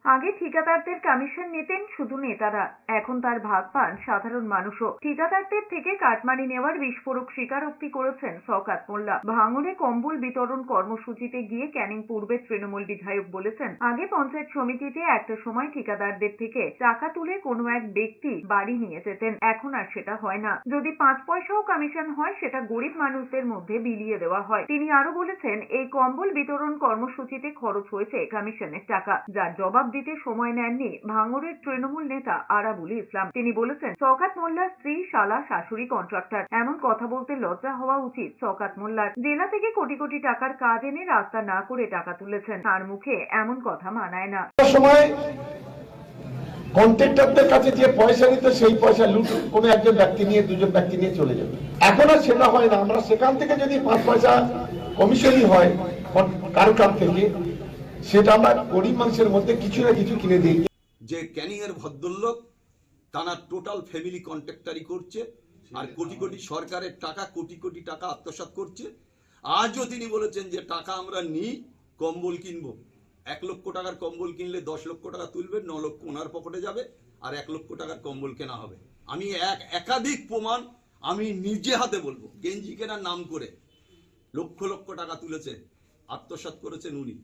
আগে ঠিকাদারদের কমিশন নিতেন শুধু নেতারা, এখন তার ভাগ পান সাধারণ মানুষও। ঠিকাদারদের থেকে কাটমানি নেওয়ার বিস্ফোরক স্বীকারোক্তি করেছেন শওকত মোল্লা। ভাঙড়ে কম্বল বিতরণ কর্মসূচিতে গিয়ে ক্যানিং পূর্বের তৃণমূল বিধায়ক বলেছেন, আগে পঞ্চায়েত সমিতিতে একটা সময় ঠিকাদারদের থেকে টাকা তুলে কোনো এক ব্যক্তি বাড়ি নিয়ে যেতেন, এখন আর সেটা হয় না। যদি 5 পয়সাও কমিশন হয় সেটা গরিব মানুষদের মধ্যে বিলিয়ে দেওয়া হয়। তিনি আরো বলেছেন, এই কম্বল বিতরণ কর্মসূচিতে খরচ হয়েছে কমিশনের টাকা, যার জবাব দিতে সময় নেননি ভাঙড়ের তৃণমূল নেতা আরাবুল ইসলাম। তিনি বলেছেন, শওকত মোল্লার স্ত্রী, শালা, শাশুড়ি কন্ট্রাক্টর। এমন কথা বলতে লজ্জা হওয়া উচিত শওকত মোল্লার। জেলা থেকে কোটি কোটি টাকার কাজ এনে রাস্তা না করে টাকা তুলেছেন, তার মুখে এমন কথা মানায় না। সময় কন্ট্রাক্টরদের কাছে যে পয়সা নিত সেই পয়সা লুট কোনো একজন ব্যক্তি নিয়ে, দুজন ব্যক্তি নিয়ে চলে যাবে। এখন আর সেটা হয় না। আমরা সেখান থেকে যদি 5 পয়সা কমিশনই হয় কারো কাছ থেকে, সেটা আমরা গরিব মানুষের মধ্যে কিছু না কিছু কিনে দিই। যে ক্যানিং এর ভদ্রলোক তারা টোটাল ফ্যামিলি কন্ট্রাক্টারি করছে আর কোটি কোটি সরকারের টাকা, কোটি কোটি টাকা আত্মসাৎ করছে। আজও তিনি বলেছেন যে টাকা আমরা নিই, কম্বল কিনবো। 1 লক্ষ টাকার কম্বল কিনলে 10 লক্ষ টাকা তুলবে, 9 লক্ষ ওনার পকেটে যাবে আর 1 লক্ষ টাকার কম্বল কেনা হবে। আমি একাধিক প্রমাণ আমি নিজে হাতে বলবো, গেঞ্জি কেনার নাম করে লক্ষ লক্ষ টাকা তুলেছে, আত্মসাৎ করেছেন উনি।